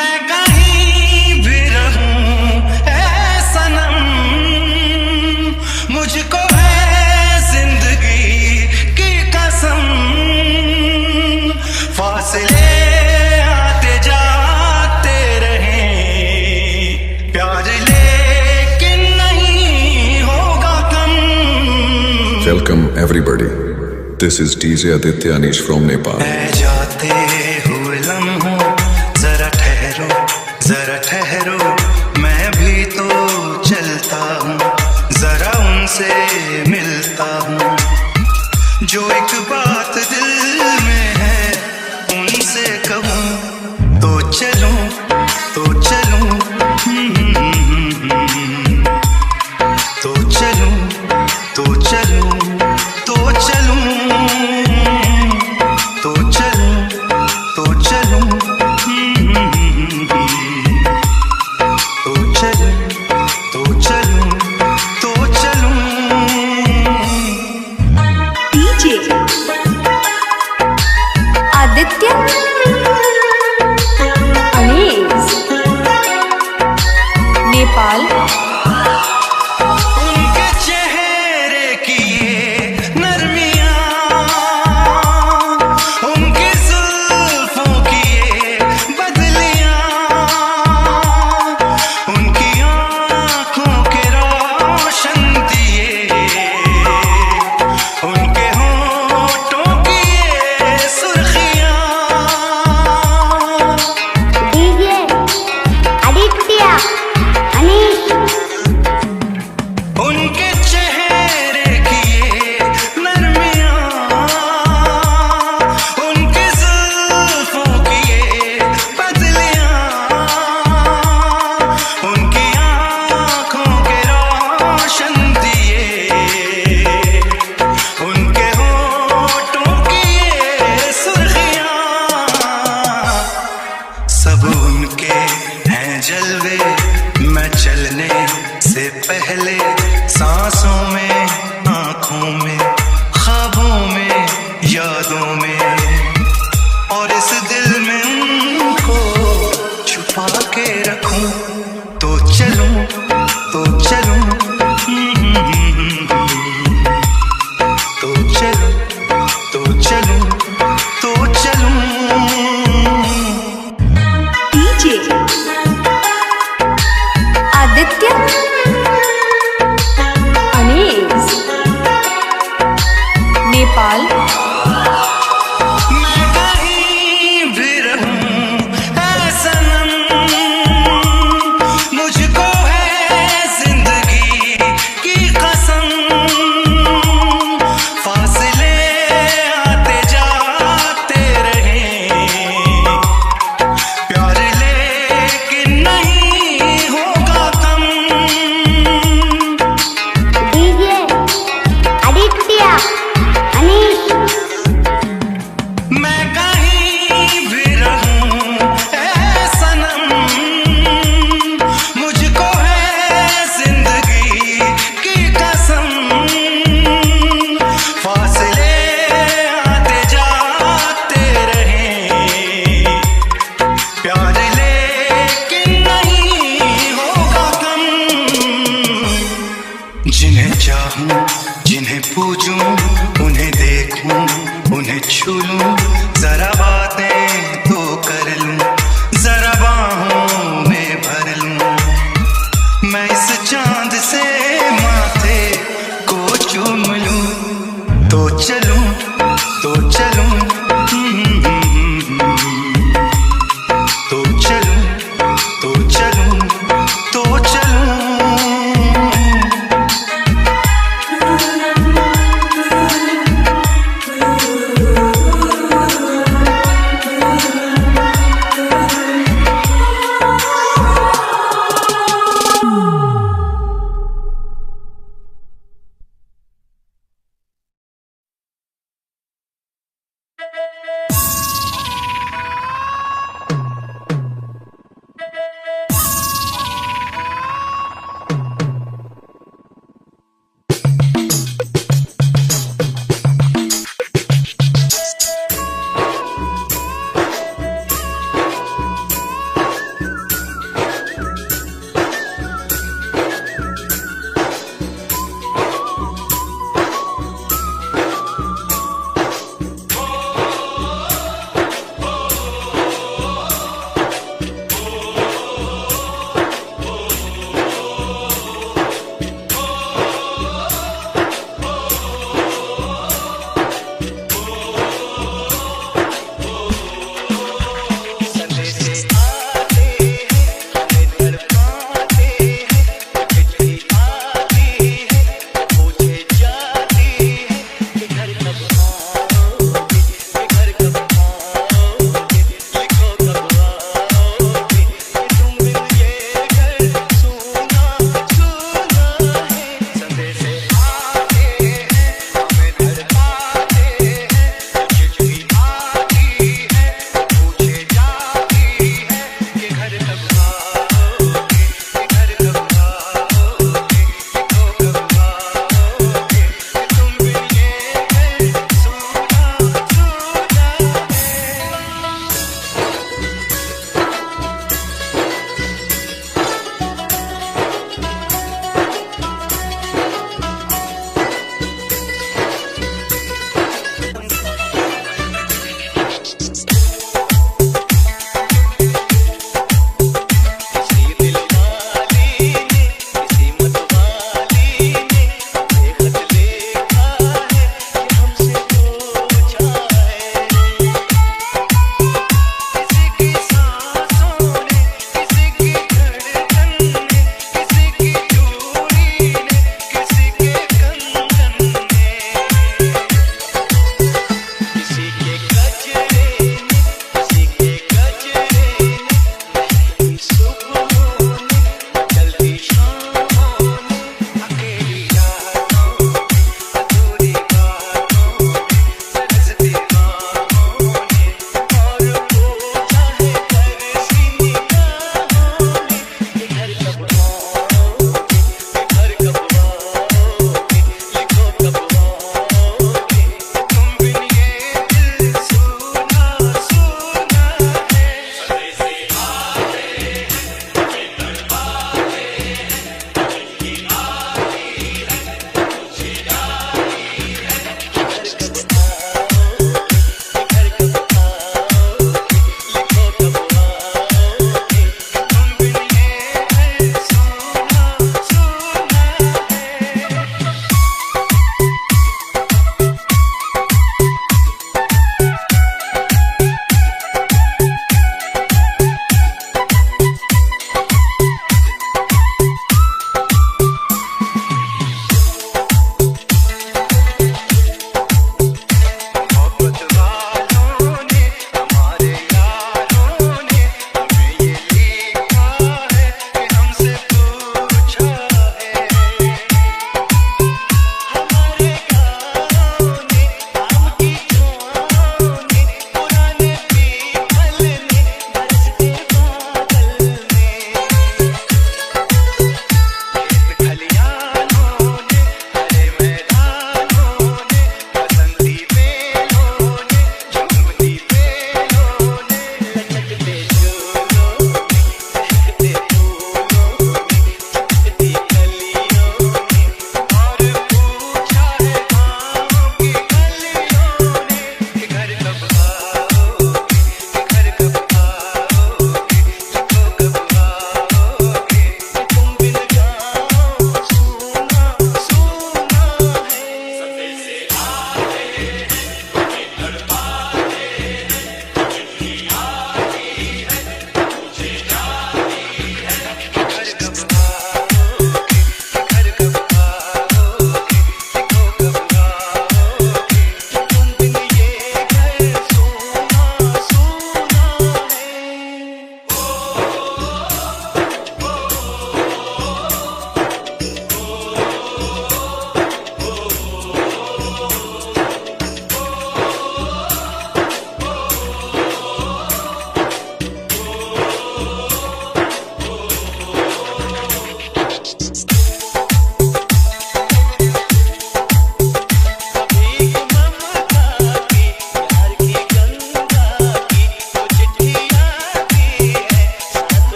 मैं कहीं भी रहूं ऐ सनम, मुझको है जिंदगी की कसम। फासले आते जाते रहें, प्यार लेकिन नहीं होगा कम। Welcome everybody. This is DJ Aditya Anish from Nepal. जाते हुए लम्हों जरा ठहरो, मैं भी तो चलता हूँ, जरा उनसे मिलता हूँ। जो एक बात दिल में है उनसे कहूँ तो चलूं तो चलूं तो चलूं तो चलूं तो चलूं तो चलूं तो चलूं तो चलूं तो चलूं तो चलूं। डीजे आदित्य अनीस नेपाल। उनके चेहरे की ये नरमियां, उनकी जुल्फों की ये बदलियां, उनकी आँखों के रोशन दिए, उनके होठों की ये सुर्खियां। डीजे आदित्य अनीस उनके चेहरे की ये नरमियां, उनकी जुल्फों की ये बदलियां, उनकी आँखों के रोशन दिए, उनके होठों की ये सुर्खियां। सब उनके हैं जलवे, मैं चलने से पहले सांसों में, आंखों में, ख्वाबों में, यादों में, और इस दिल में उनको छुपा के रखूं तो चलूं तो चलूं तो चलूं तो चलूं तो चलूं। डीजे आदित्य अनीस नेपाल। मैं कहीं भी रहूं ऐ सनम, मुझको है जिंदगी की कसम। फासले आते जाते रहें, प्यार लेकिन नहीं होगा कम। डीजे आदित्य अनीस मैं कहीं भी रहूं ऐ सनम, मुझको है जिंदगी की कसम। फासले आते जाते रहें, प्यार लेकिन नहीं होगा कम। जिन्हें चाहूं जिन्हें पूजूं, उन्हें देखूं उन्हें छू लूं, जरा बातें तो कर लूं, जरा बाहों में भर लूं। मैं इस चांद से माथे को चूम लूं तो चलूं तो चलूं तो चलूं तो चलूं तो चलूं।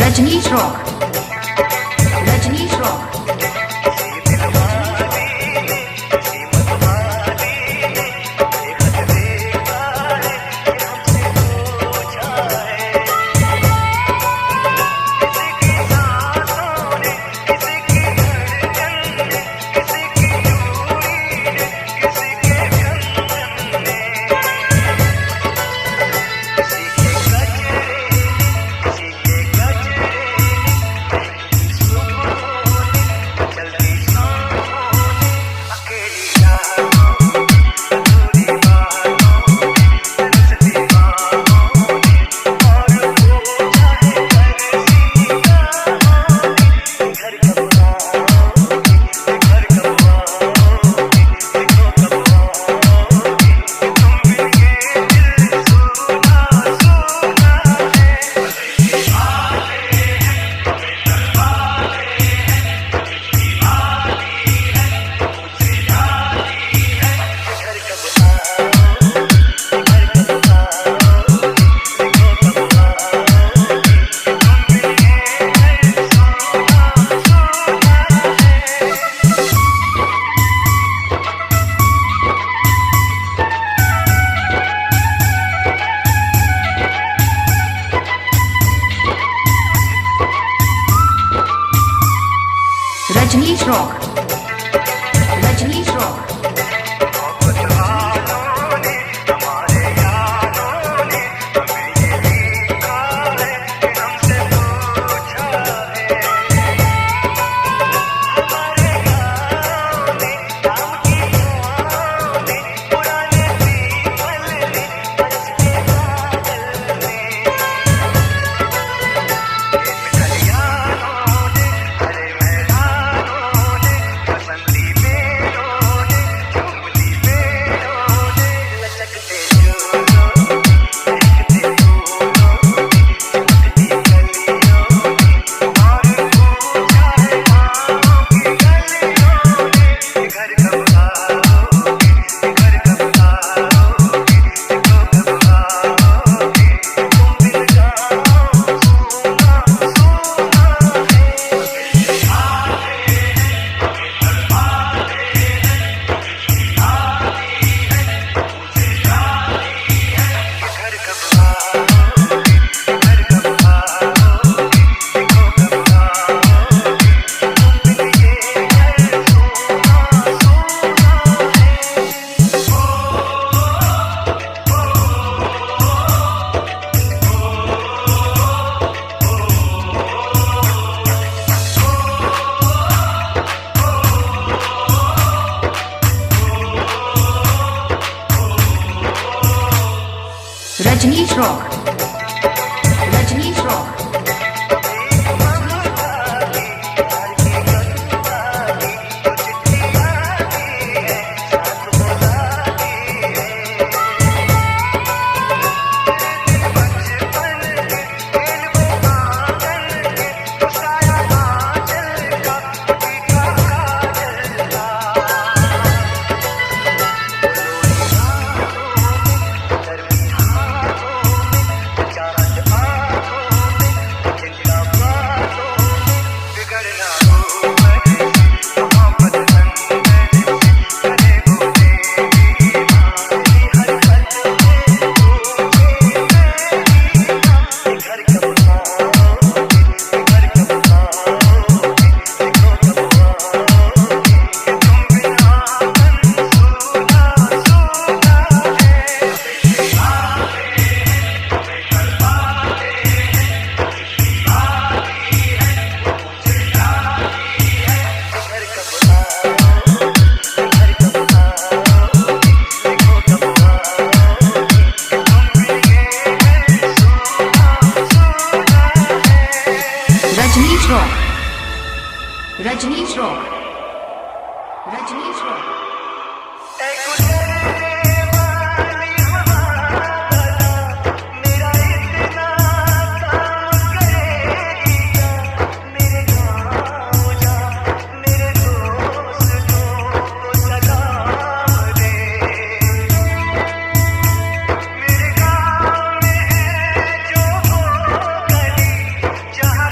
Rajneesh rock, Rajneesh rock, Rajneesh rock, Rajneesh rock, Rajneesh rock, Rajneesh rock, Rajneesh rock, Rajneesh rock. जहाँ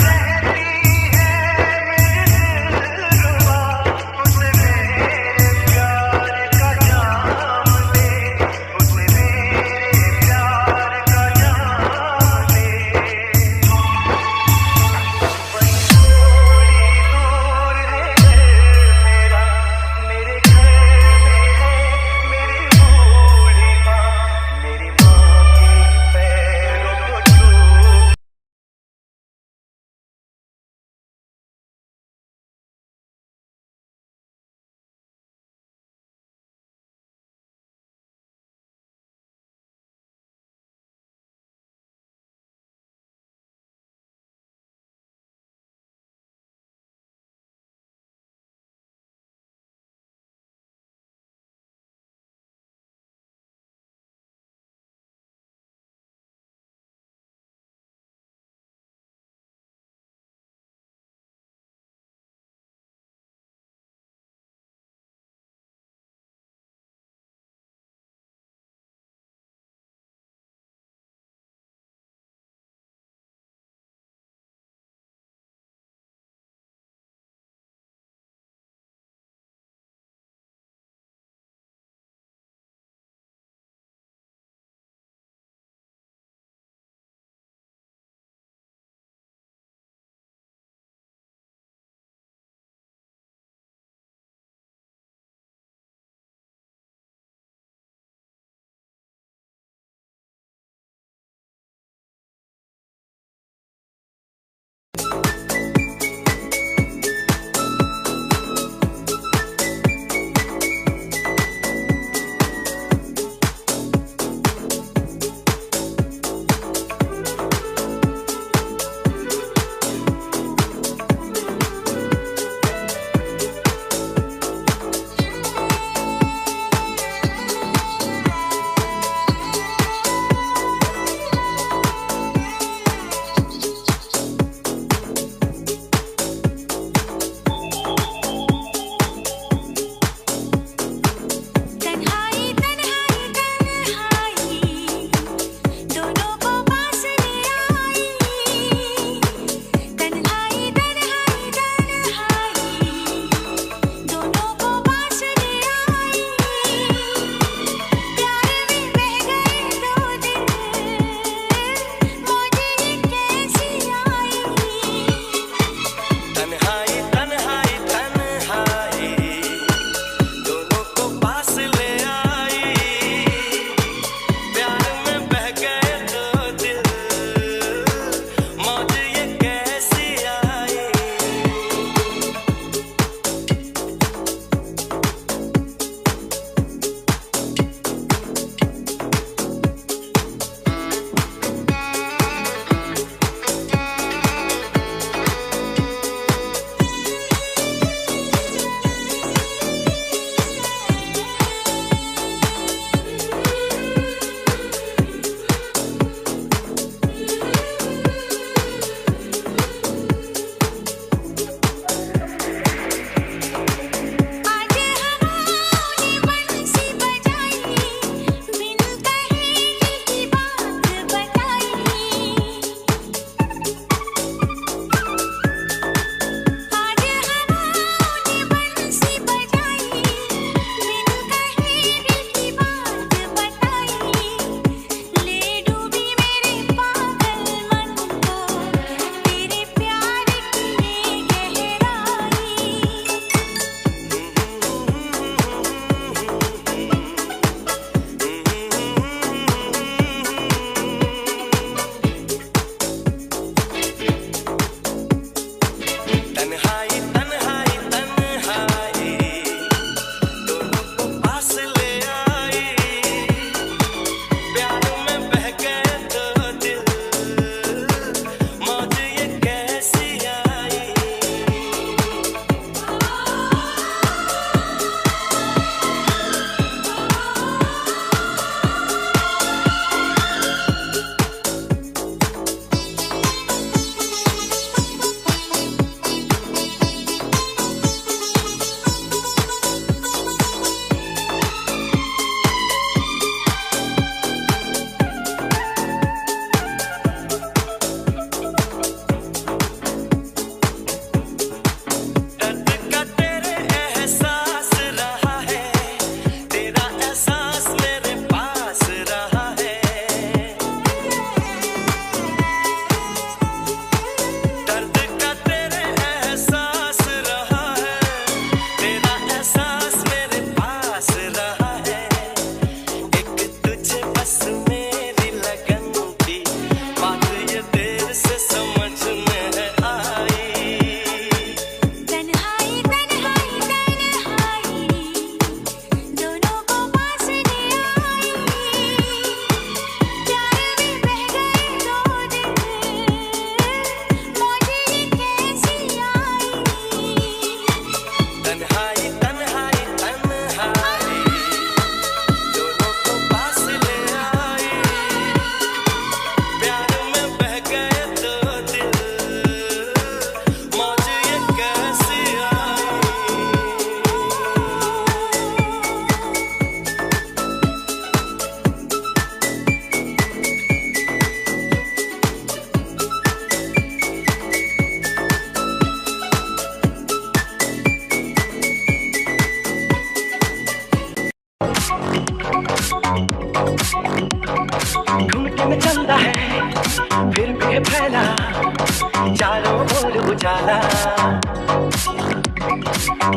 चारों ओर उजाला,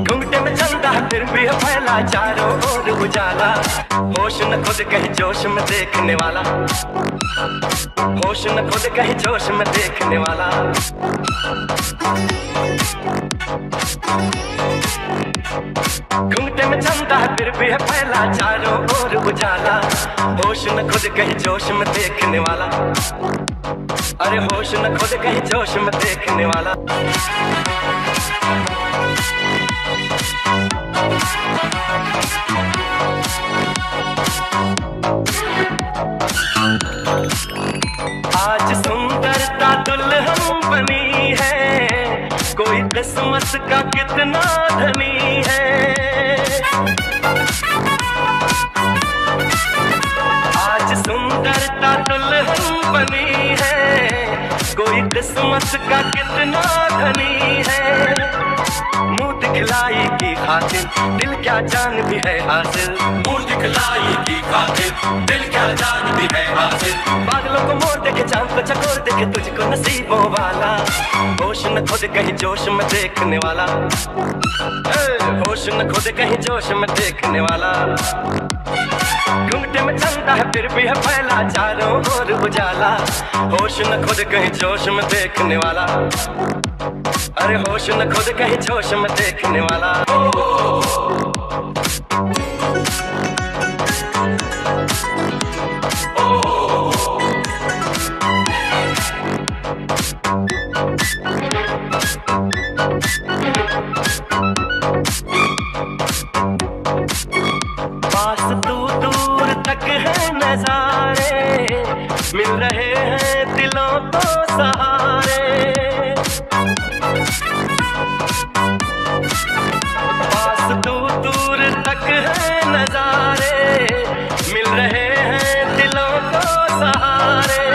घूंघटे में चलता है फिर भी है फैला चारों ओर उजाला। होश न खुद कहीं जोश में देखने वाला, होश न खुद कहीं जोश में देखने वाला। घूंघटे में चलता है फिर भी है फैला चारों ओर उजाला। होश न खुद कहीं जोश में देखने वाला, अरे होश न खुद कहीं जोश में देखने वाला। आज सुंदरता दुल्हन बनी है, कोई किस्मत का कितना धनी है। आज सुंदरता दुल्हन बनी है, कोई किस्मत का कितना धनी है। मुंह दिखलाई की खातिर दिल क्या जान भी है हासिल, मुंह दिखलाई की खातिर दिल क्या जान भी है हासिल। बादलों को मोड़ देखे चांद को चकोर देखे तुझको नसीबों वाला। होश न खुद कहीं जोश में देखने वाला, होश न खुद कहीं जोश में देखने वाला। घूंघटे में चलता है फिर भी है फैला चारों ओर उजाला। होश न खुद कहीं जोश में देखने वाला, अरे होश न खुद कहीं जोश में देखने वाला। पास तू दूर तक है नजारे, मिल रहे हैं दिलों को सहारे। पास तू दूर तक है नजारे, मिल रहे हैं दिलों को सहारे।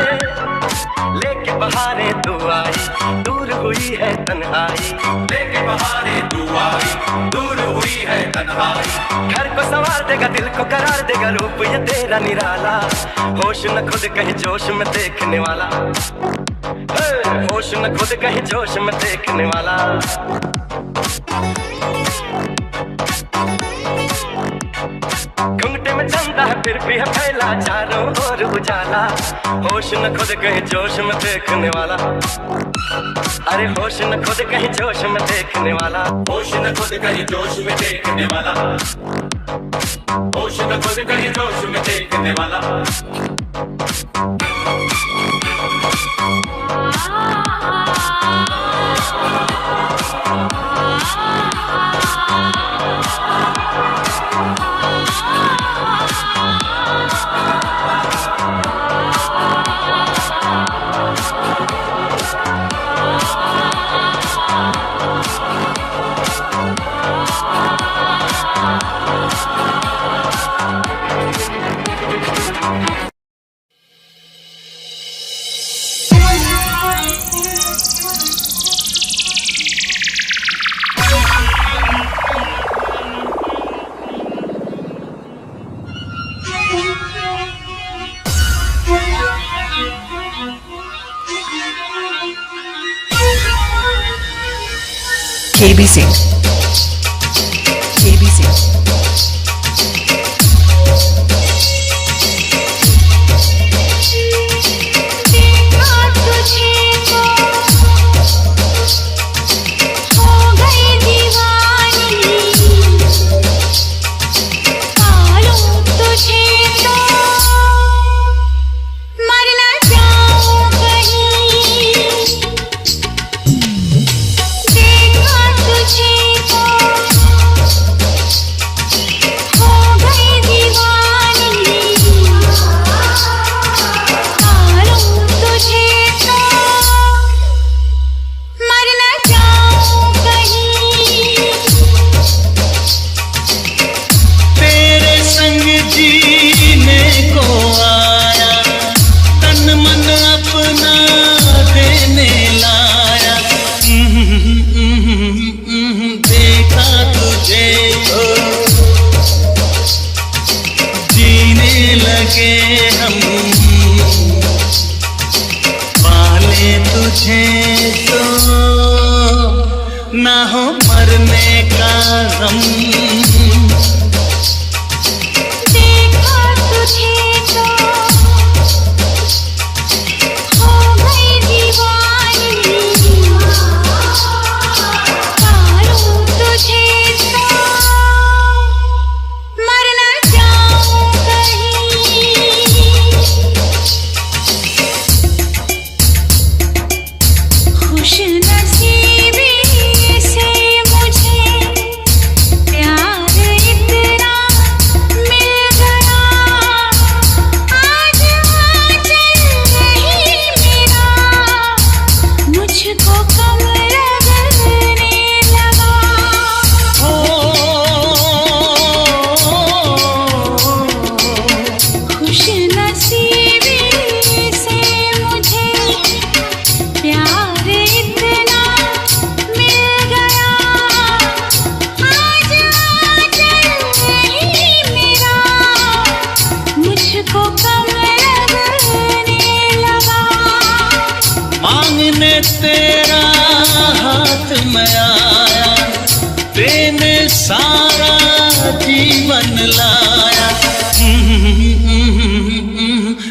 लेके बहारे तू आई, दूर हुई है तन्हाई, लेके बहारे तू आई, दूर हुई है तन्हाई। घर को संवार देगा दिल को करार देगा रूप ये तेरा निराला। होश न खुद कहीं जोश में देखने वाला, होश न खुद कहीं जोश में देखने वाला। घूंघटे में चलता है फिर भी है फैला चारों ओर उजाला। होश न खुद कहीं जोश में देखने वाला, अरे होश न खुद कहीं जोश में देखने वाला। होश न खुद कहीं जोश में देखने वाला, होश न खुद कहीं जोश में देखने वाला। KBC KBC तुझे हो मरने का गम। देखा तुझे तो हो गई दीवानी, पालूं तुझे तो मर न जाऊं कहीं। खुश नसीबी से मुझे प्यार इतना मिल गया। आज आंचल नहीं मेरा मुझको कम लगने लगा। खुश नसीबी से मुझे प्यार इतना मिल गया। आज आंचल नहीं मेरा मुझको कम लगने लगा। मांगने तेरा हाथ में आया, देने सारा जीवन लाया।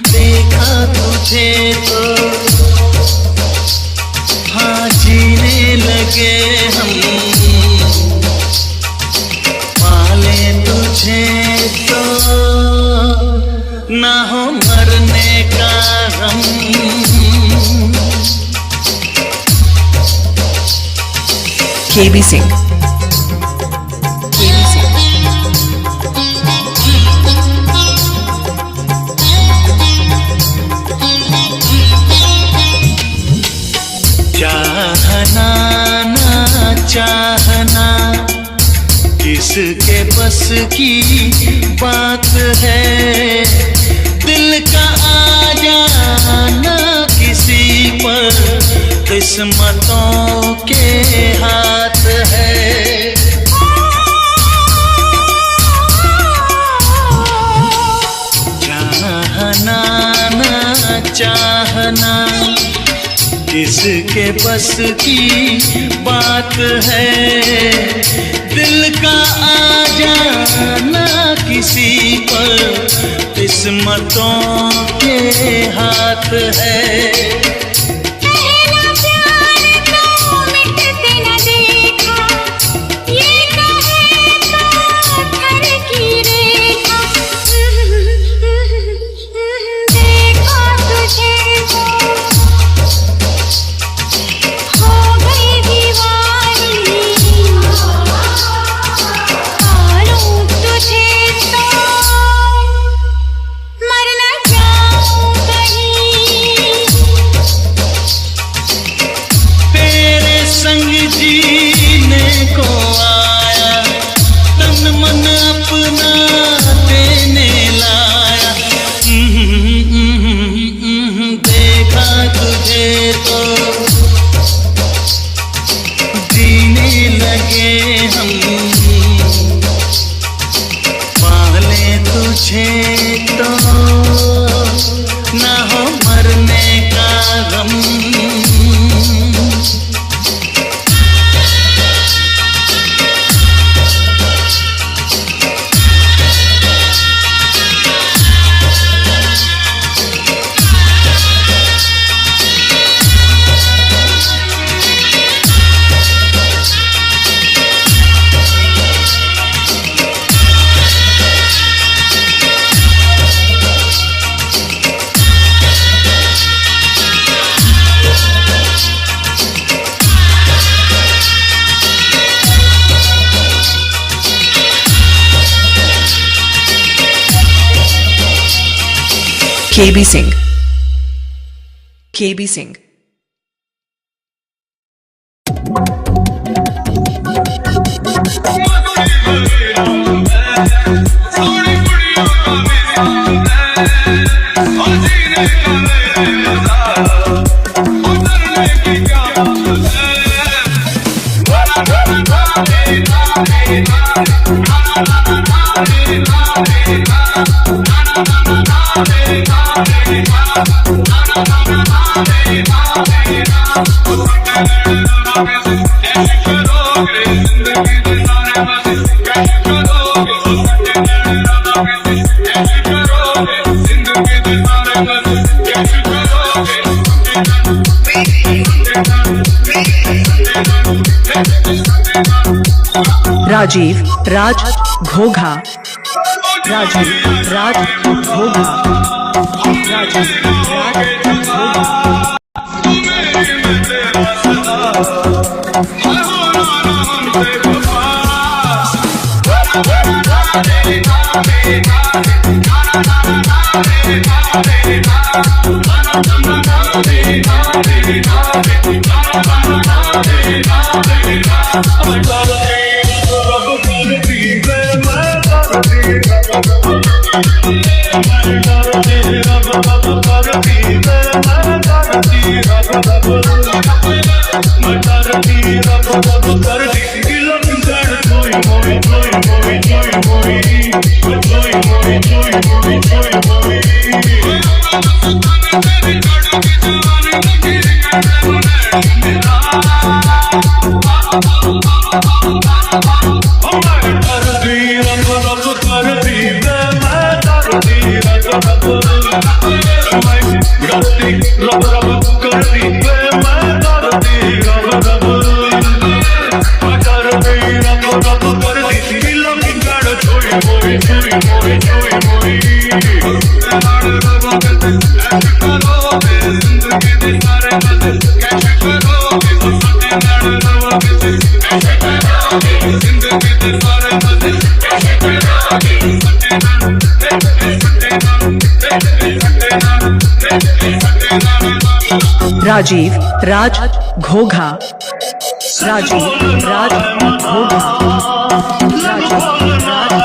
देखा तुझे तो हाँ जीने लगे हम, पाले तुझे तो ना हो मरने का गम। KB Singh. चाहना ना चाहना किसके बस की बात है, दिल का आ जाना किसी पर किस्मतों के हाथ है। चाहना ना चाहना किसके बस की बात है, दिल का आ जाना किसी पर किस्मतों के हाथ है। पहला प्यार तो मिटते न देखा, ये कहे पत्थर की रेखा। देखा तुझे तो हो गई दीवानी, पालूं तुझे तो मर न जाऊं कहीं। तेरे संग जीने को आया, तन मन अपना देने लाया। देखा तुझे तो जीने लगे हम, पाले तुझे तो ना हो मरने का गम। KB Singh. KB Singh. करोगे राजीव राज घोघा, राजीव राज घोघा, राजीव राज घोघा। राजीव राज घोघा, राजीव राज घोघा, राजीव राज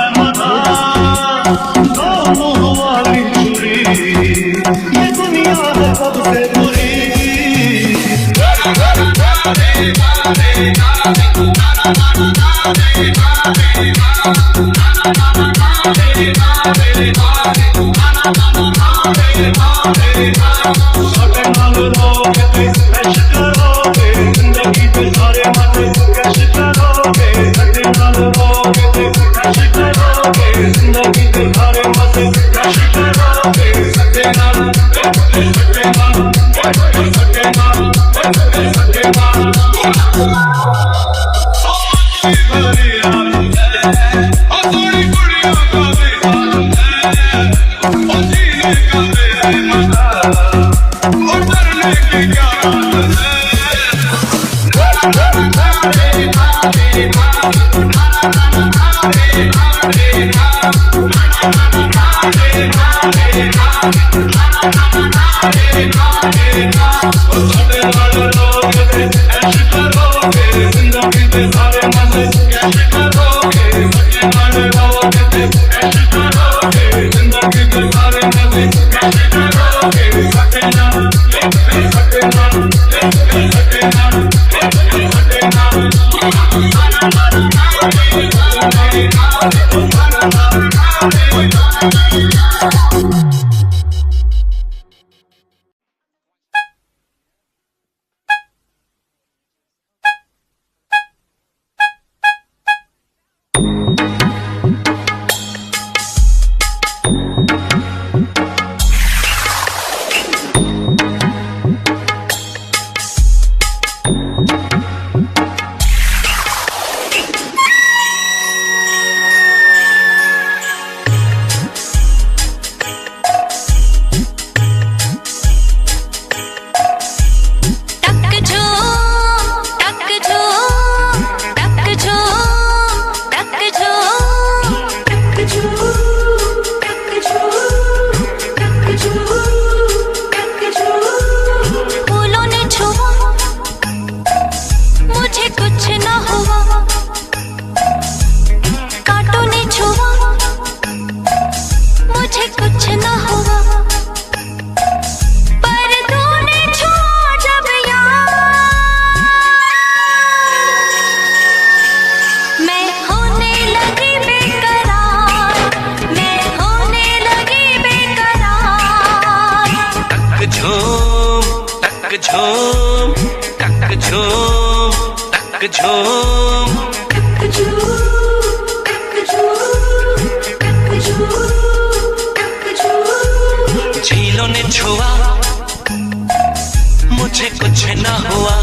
झीलों ने छुआ मुझे कुछ न हुआ,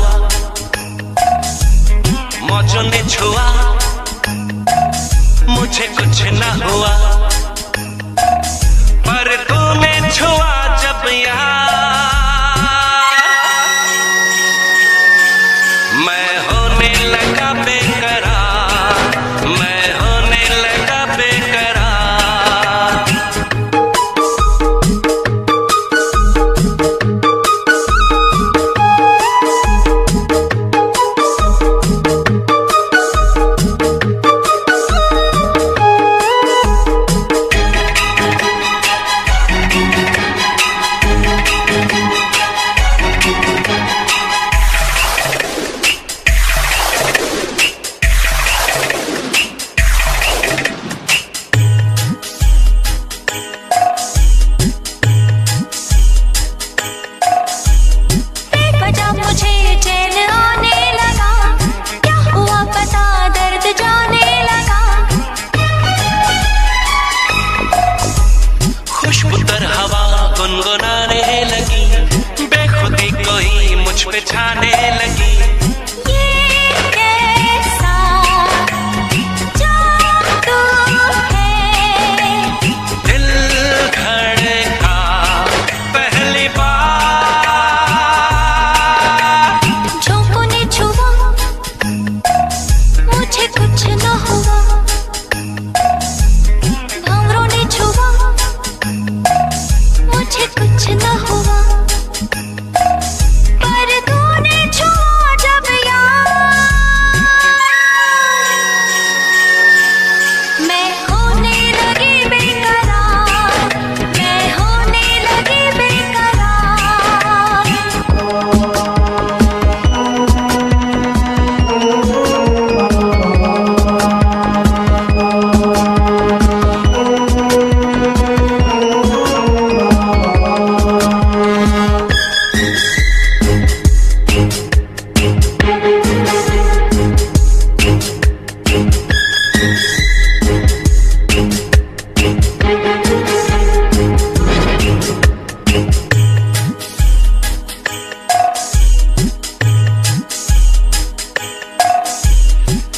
लगी। ये कैसा जादू है, दिल धड़का पहली बार। झोंकों ने छुआ मुझे कुछ न हुआ, भंवरों ने छुआ मुझे कुछ न हुआ, पर तूने छुआ जब यार, मैं होने लगी बेकरार, मैं होने लगी बेकरार।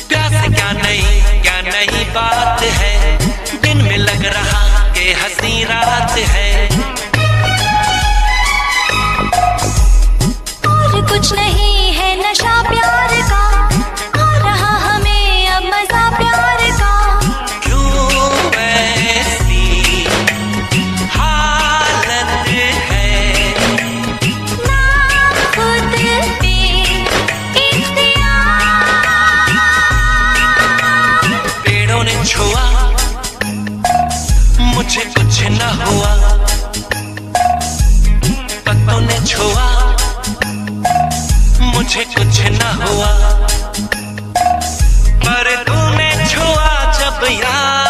प्यास क्या नई बात है, दिन में लग रहा कि हंसी रात है। और कुछ नहीं है नशा प्यार का, आ रहा हमें अब मजा प्यार का। क्यों ऐसी हालत है, ना खुद पे इख्तियार, पेड़ों ने छुआ मुझे कुछ न हुआ, पत्तों ने छुआ मुझे कुछ न हुआ, पर तूने छुआ जब यार,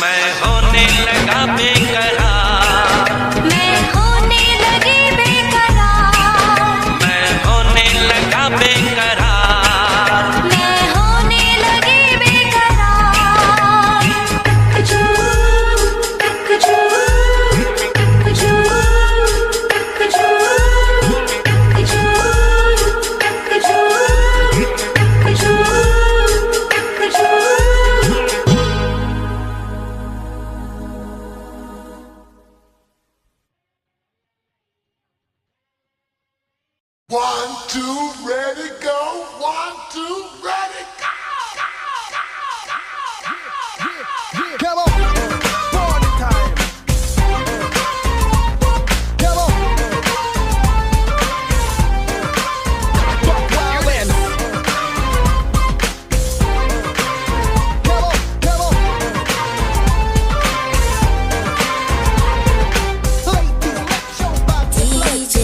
मैं होने लगा बेकरार, मैं होने लगी बेकरार, मैं होने लगा बेकरार। मैं होने लगी बेकरार। कचू कचू कचू कचू कचू कचू कचू कचू। One, two, ready, go. One, two, ready, go. Come on, party time. Come on. Buck wild in. Come on, come on. Ladies, let your body play.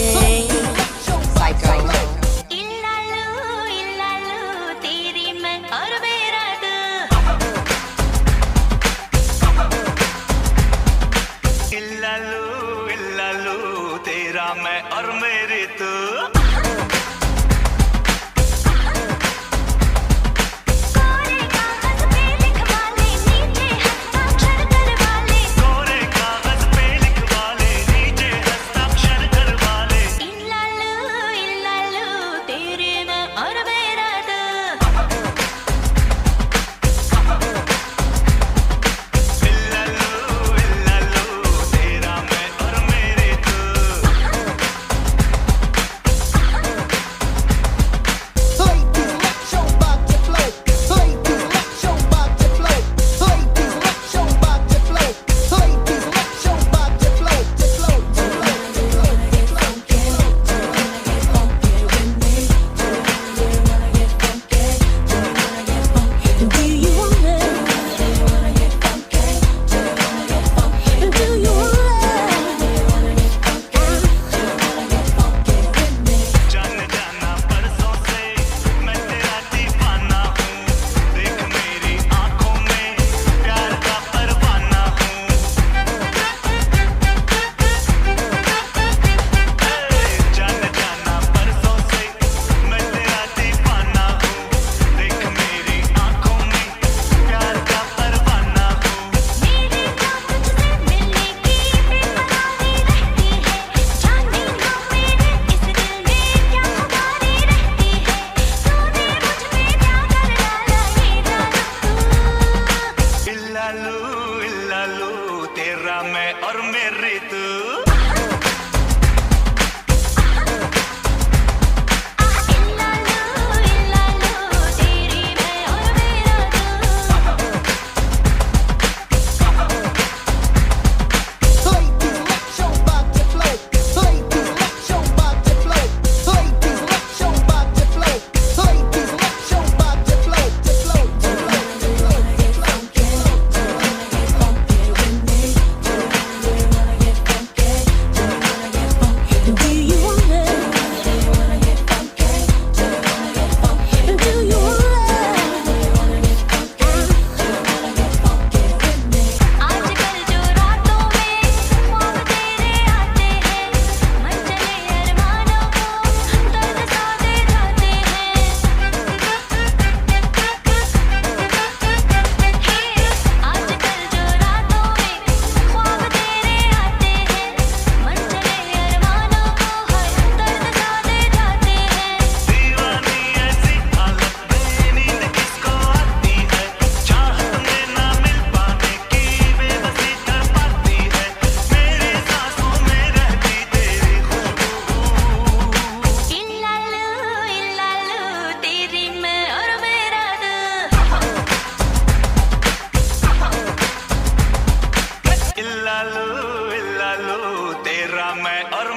इल्लालू इल्लालू तेरी मैं और मेरा तू, इल्लालू इल्लालू तेरा मैं और मेरी तू। कोरे कागज पे लिखवा ले नीचे हस्ताक्षर करवा ले, कोरे कागज पे लिखवा ले नीचे हस्ताक्षर करवा ले। इल्लालू इल्लालू तेरी मैं और मेरा तू। इल्लालू इल्लालू तेरा मैं और मेरी तू।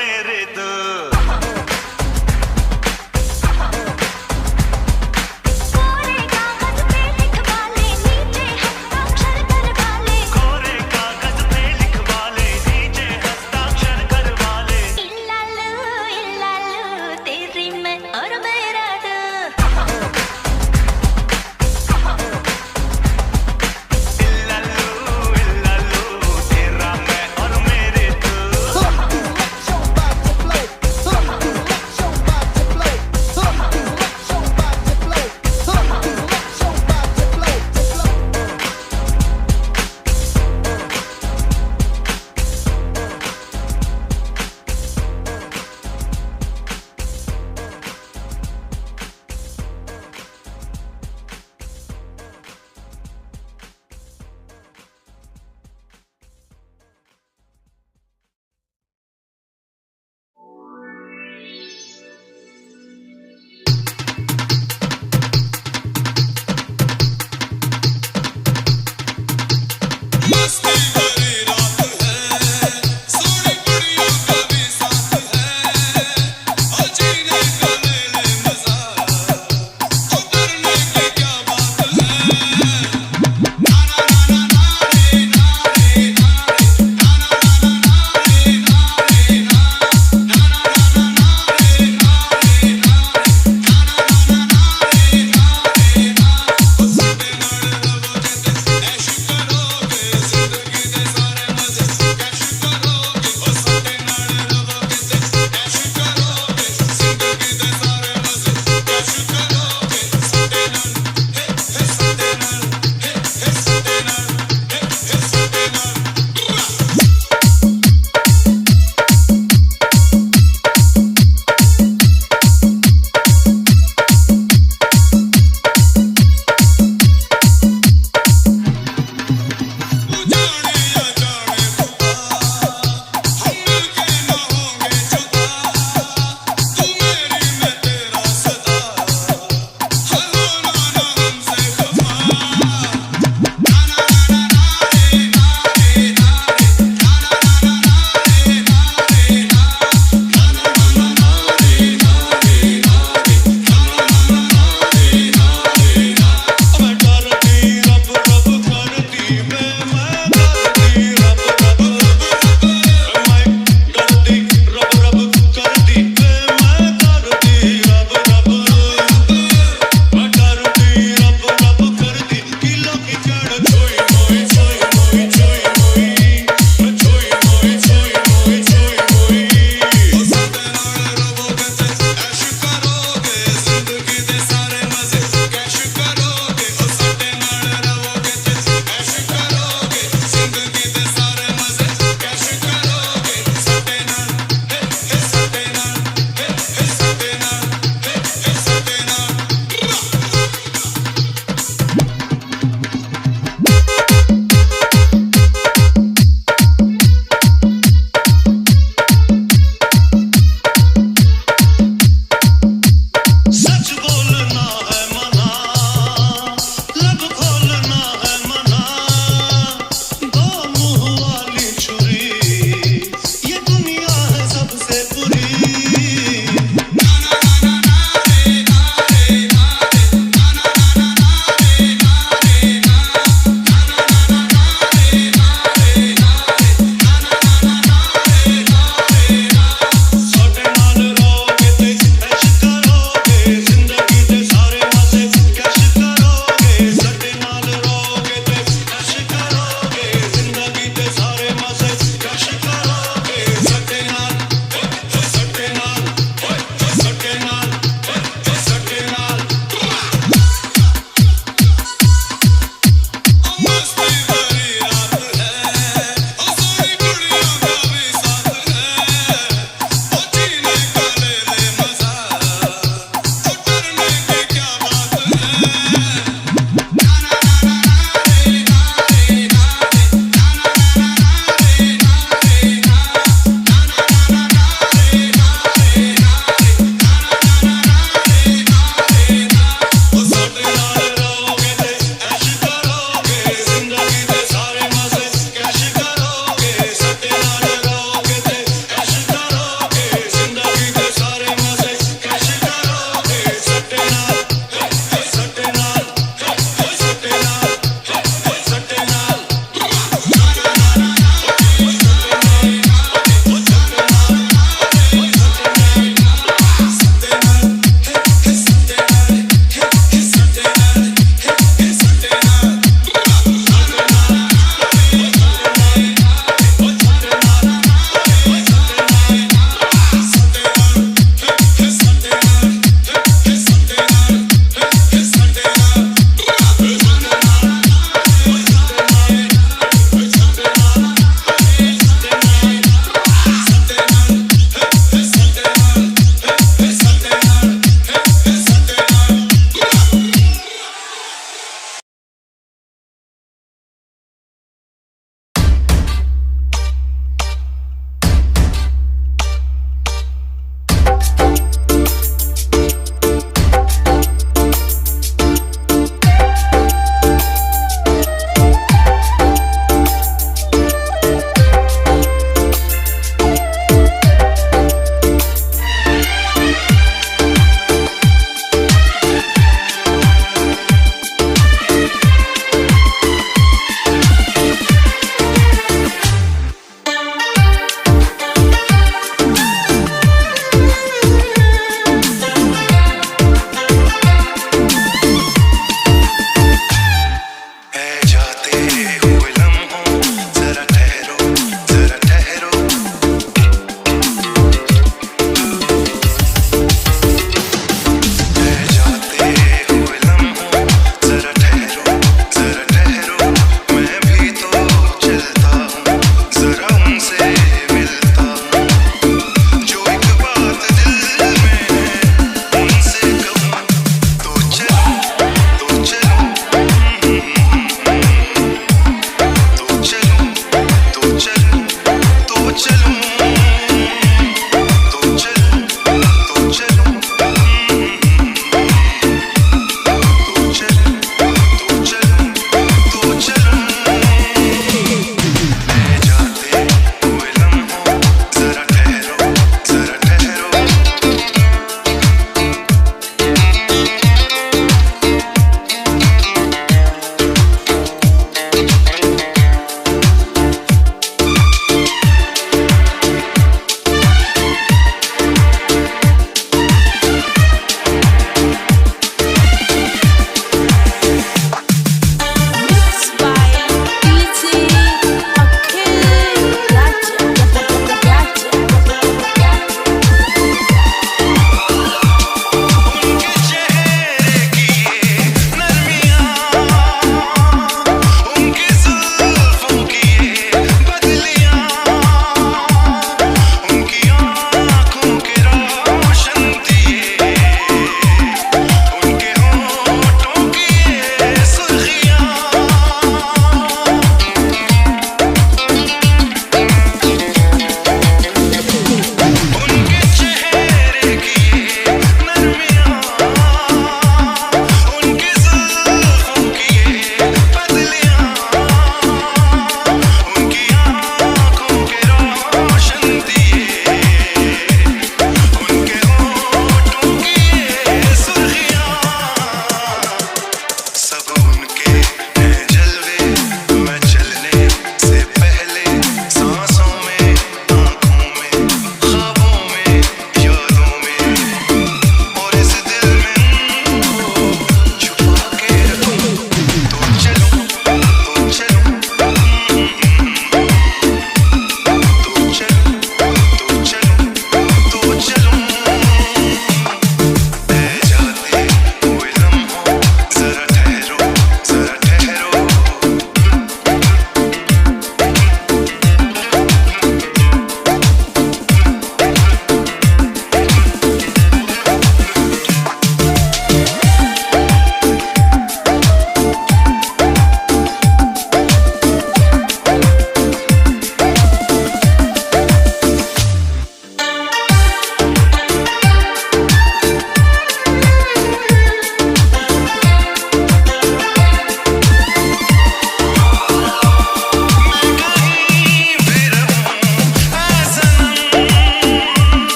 मेरे दो। कोरे कागज पे लिखवा ले नीचे हस्ताक्षर करवा ले कोरे कागज पे लिखवा ले नीचे हस्ताक्षर करवा ले। इल्लालू तेरी मैं और मेरा तू इल्लालू तेरा मैं और मेरे दो।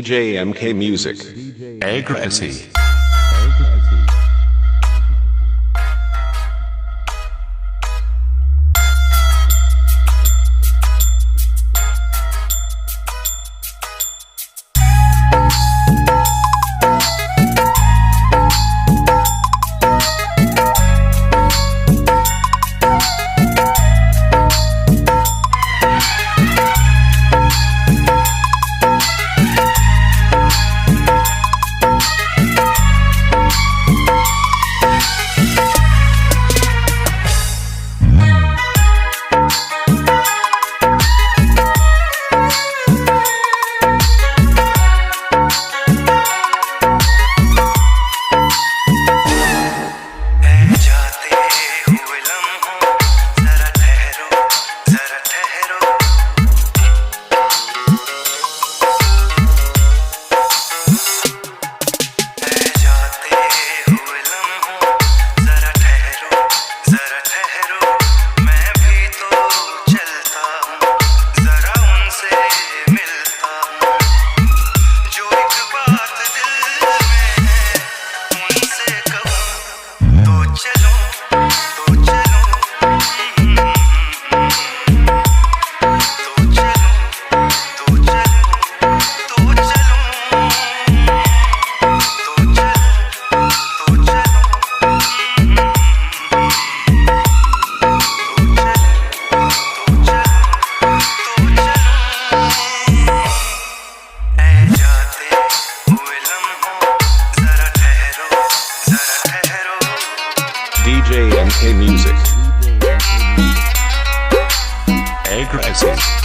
DJ MK Music. Aggressive. DJ MK Music. Aggressive.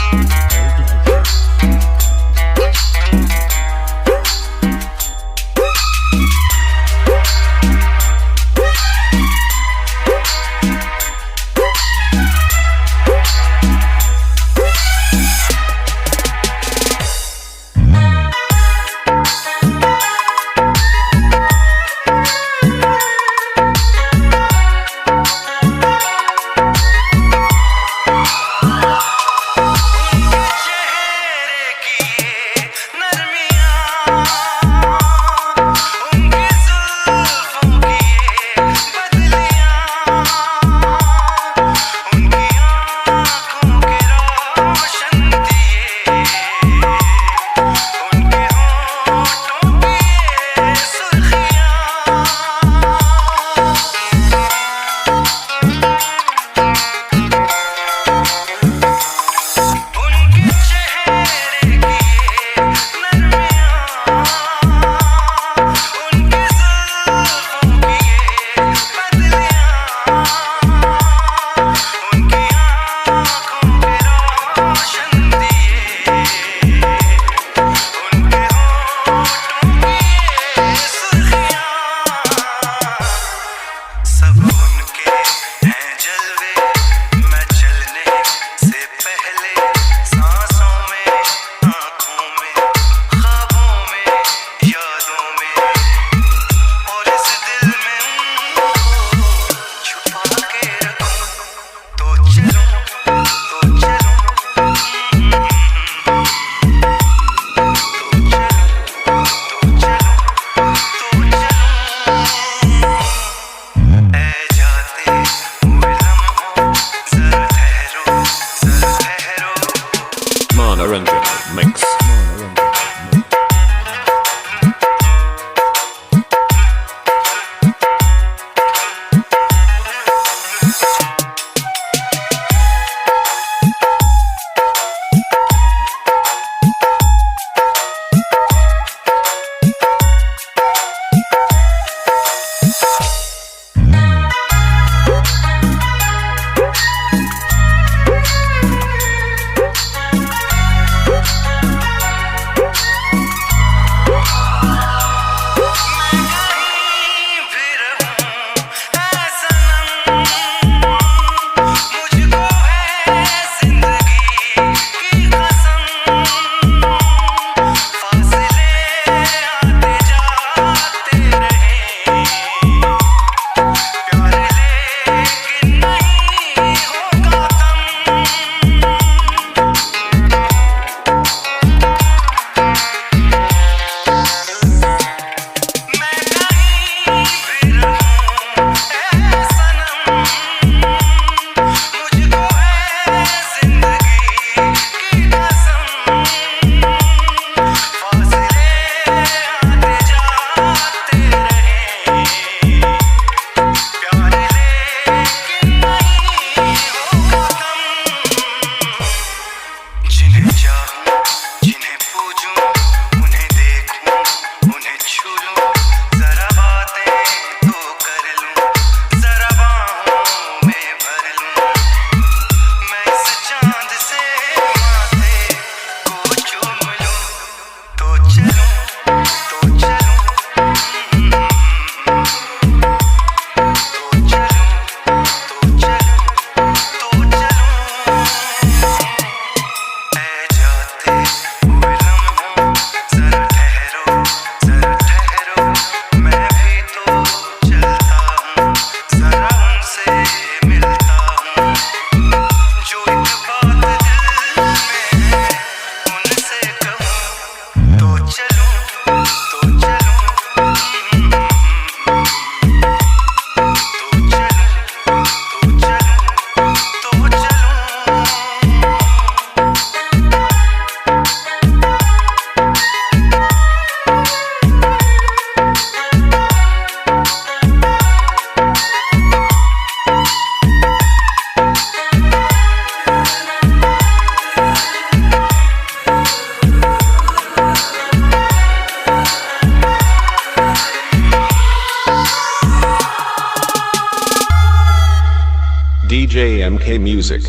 DJ MK Music.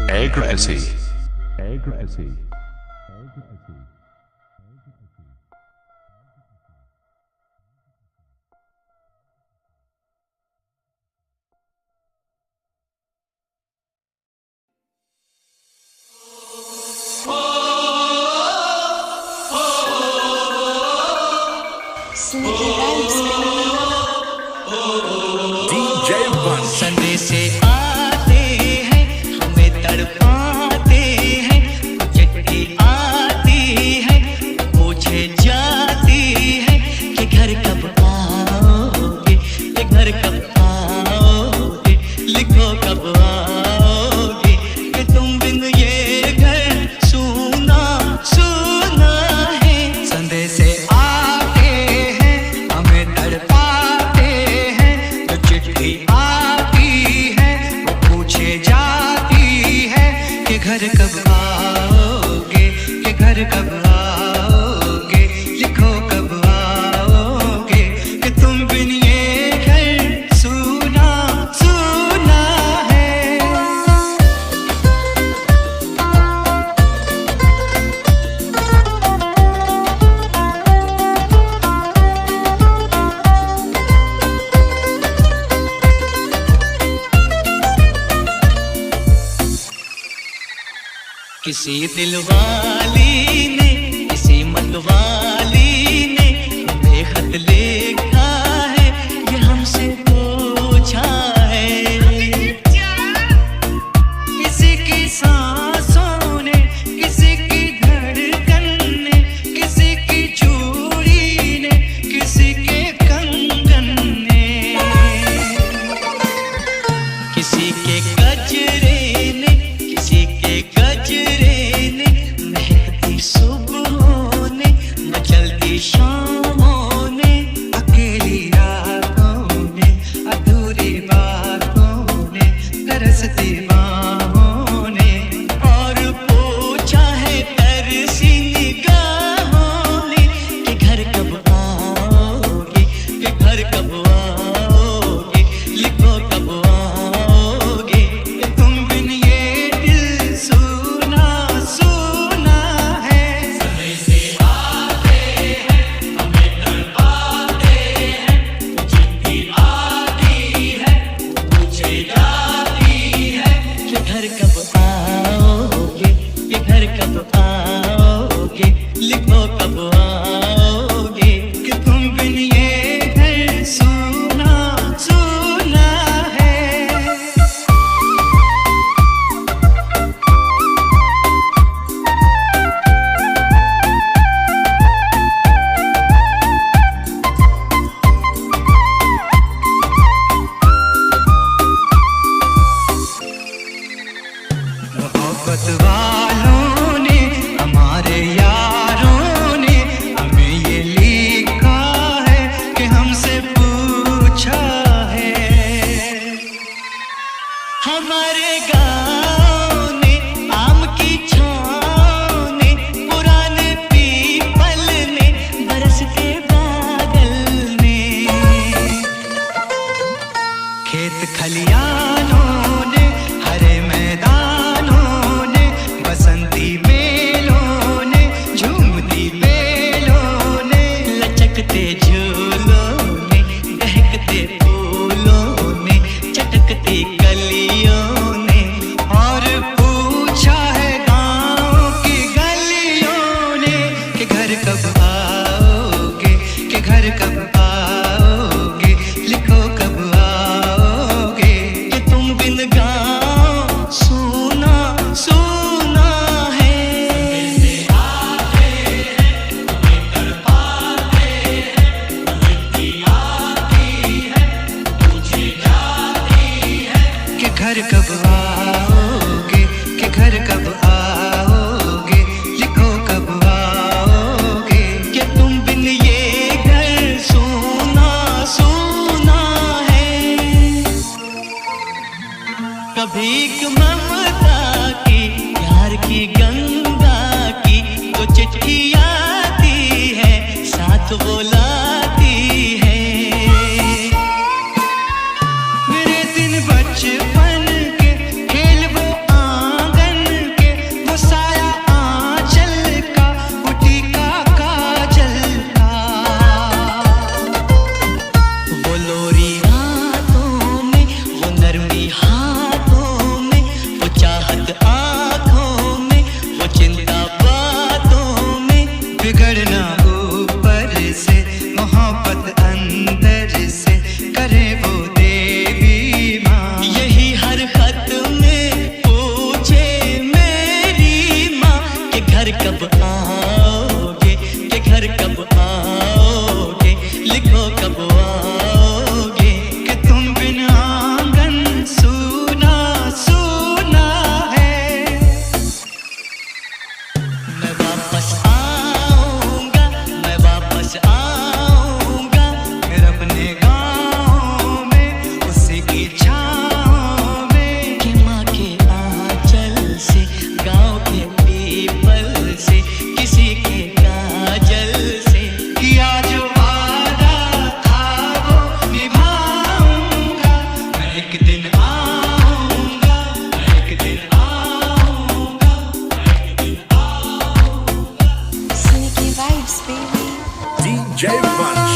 Aggressy. संदेशे आते हैं हमें तड़पाते हैं, चिट्ठी आती है पूछे जाती है कि घर कब आओगे, कि घर कब आओगे, लिखो कब आओगे, कि तुम बिन ये घर सूना सूना है। संदेशे आते हैं हमें तड़पाते हैं, तो चिट्ठी घर कब आओगे, कि घर कब आओगे, लिखो कब आओगे, कि तुम बिन ये घर सूना सूना है। किसी दिलवाली ने, किसी मतवाली ने बेखत लिखा है, ये हमसे पूछा है। किसी की सांसों ने, किसी की धड़कन ने, किसी की चूड़ी ने, किसी के कंगन ने, किसी के गजरे ने, किसी के गजरे ने, महकती सुबहों ने, मचलती शामों ने, अकेली रातों ने, अधूरी बातों ने, तरसती बाहों ने, और पूछा है तरसी निगाहों ने, कि घर कब आओगे, कि घर कब आओगे, लिखो कब आओगे, कि तुम बिन ये दिल सूना सूना है। संदेशे आते हैं हमें तड़पाते हैं, चिट्ठी आती है पूछे जाती है, कि घर कब आओगे, कि घर कब आओगे, लिखो कब आओगे, कि तुम बिन ये घर सूना सूना है। मोहब्बत वालों ने, हमारे यारों ने हमें ये लिखा है, कि हमसे पूछा है। हमारे गाँव ने, आम की छाँव ने, पुराने पीपल ने, बरसते बादल ने, खेत खलियानों ने, हरे मैदानों ने, बसंती मेलों ने, झूमती बेलों ने, लचकते झूलों ने, दहकते फूलों ने, चटकती कलियों ने, और पूछा है गाँव की गलियों ने, कि घर कब आओगे, कि घर कब आओगे, लिखो कब आओगे, कि तुम बिन गाँव सूना सूना है। संदेशे आते हैं हमें तड़पाते हैं, चिट्ठी आती है पूछे जाती है, कि घर कब आओगे, कि घर कब आओगे, लिखो कब आओगे, कि तुम बिन ये घर सूना सूना है। कभी एक ममता की, प्यार की गंगा की, तो चिट्ठी आती है, साथ वो लाती है। मेरे दिन बचपन के कहीं हाथों में, वो चाहत आँखों में, वो चिंता बातों में, बिगड़ना ऊपर से, मोहब्बत अंदर से, करे वो देवी माँ। यही हर खत में पूछे मेरी माँ कि घर कब आओगे, कि घर कब आओगे, लिखो कब आओगे, कि तुम बिन आंगन सूना सूना है। मैं वापस आऊंगा, मैं वापस आऊंगा, फिर अपने गाँव में, उसी की छाँव में, कि माँ के आंचल से, गाँव के पीपल से, किसी के काजल से, किया जो वादा था वो निभाऊंगा। मैं एक दिन आऊंगा, मैं एक दिन आऊंगा, मैं एक दिन आऊंगा। Sneaky vibes, baby. DJ Bunch.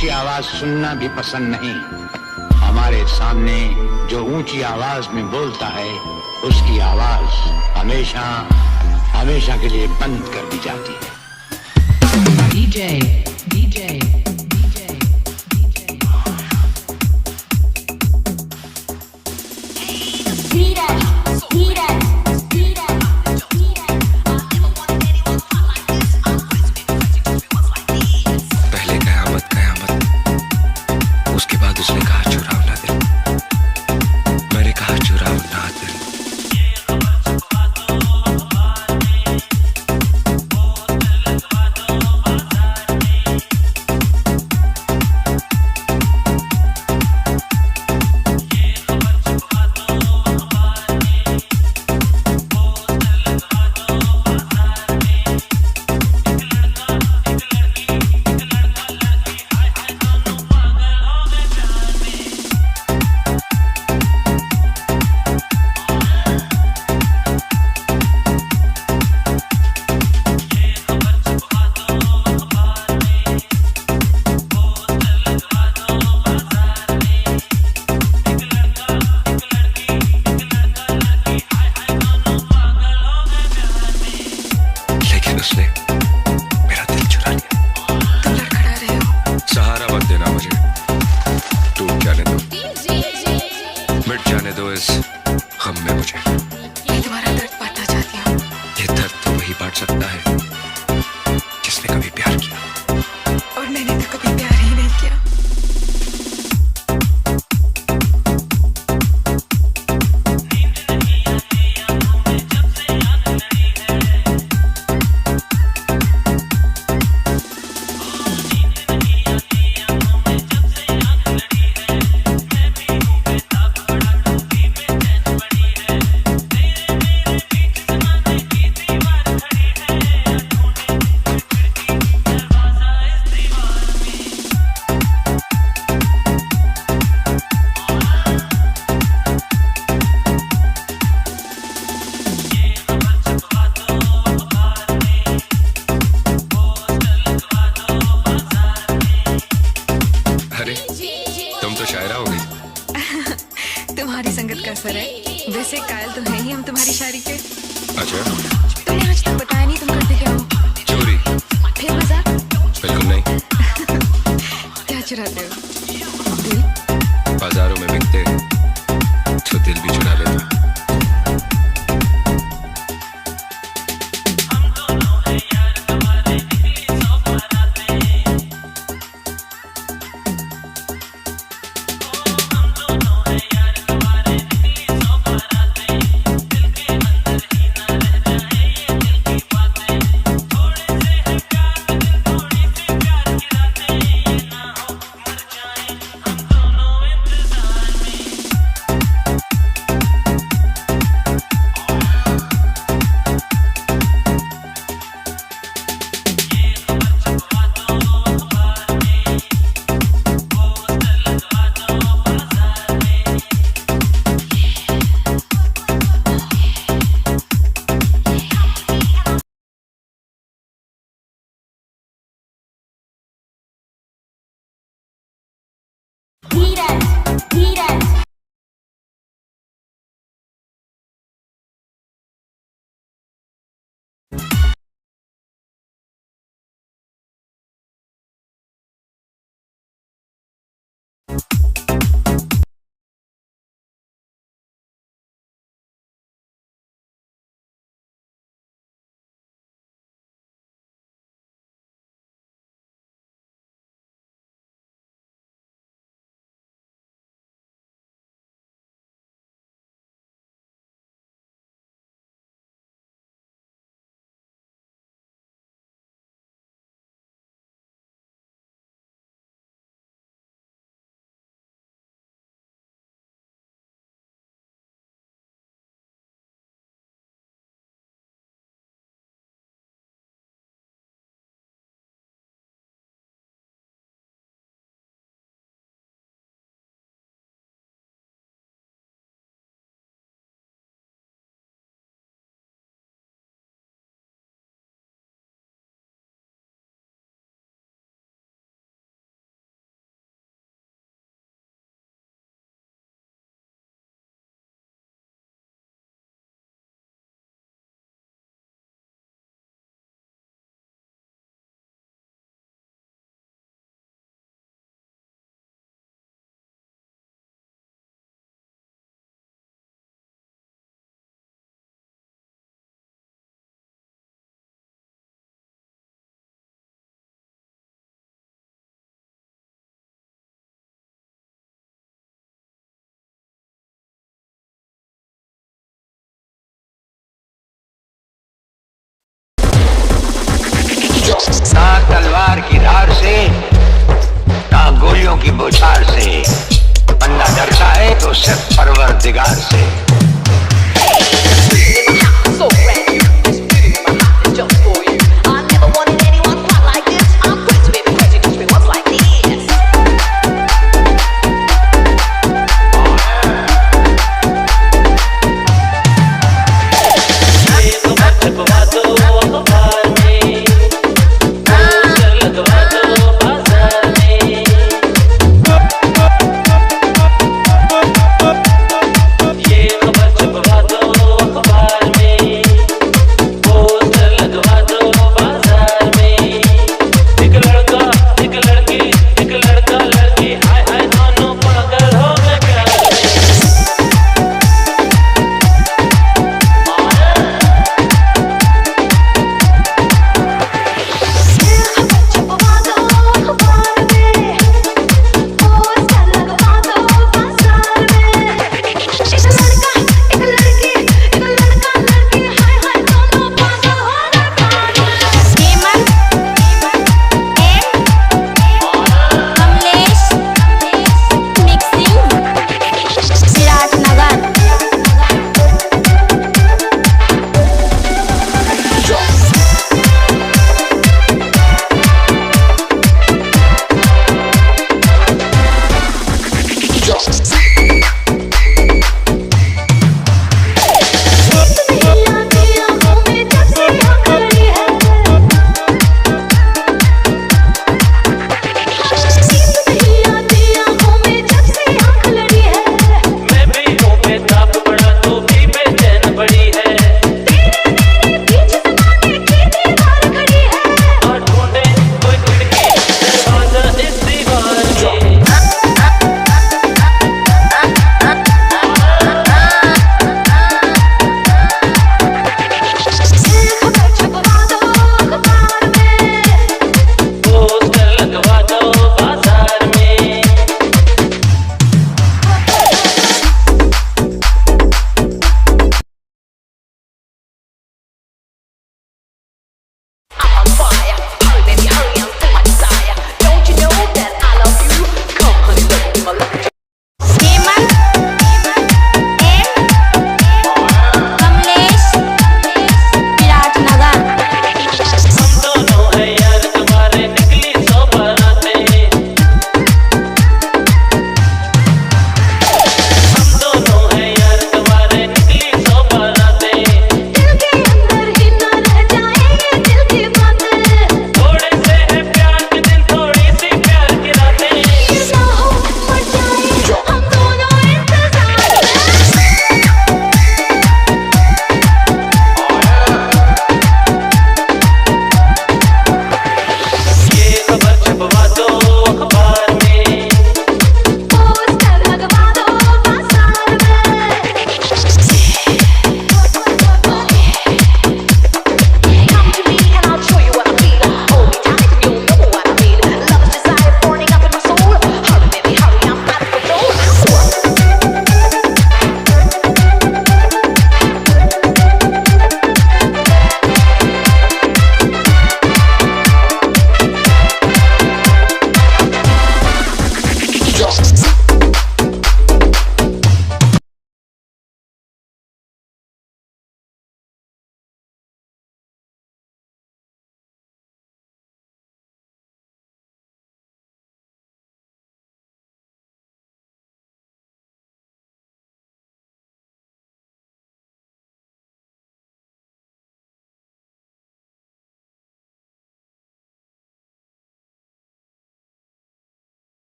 ऊंची आवाज सुनना भी पसंद नहीं। हमारे सामने जो ऊंची आवाज में बोलता है उसकी आवाज हमेशा हमेशा के लिए बंद कर दी जाती है। DJ पहले कयामत कयामत, उसके बाद उसने कहा चुराओ ना दिल, मैंने कहा चुराओ ना दिल। उसने मेरा दिल चुरा लिया। तुम लड़खड़ा रहे हो। सहारा मत देना मुझे, टूट जाने दो, मिट जाने दो इस गम में मुझे। ये तुम्हारा दर्द बांटना चाहती हूँ। ये दर्द तो वही बांट सकता है जिसने कभी प्यार किया, और मैंने तो कभी प्यार ही नहीं किया। तुम तो शायरा हो गई। तुम्हारी संगत का असर है। वैसे कायल तो है ही हम तुम्हारी शायरी के। अच्छा, तुमने आज तक बताया नहीं तुम करते क्या हो। चोरी? फिर मजाक? बिल्कुल नहीं। क्या चुराते हो? दिल? बाजारों में बिकते तो दिल भी चुरा लेते। ना तलवार की धार से, ना गोलियों की बौछार से, बंदा डरता है तो सिर्फ परवरदिगार से।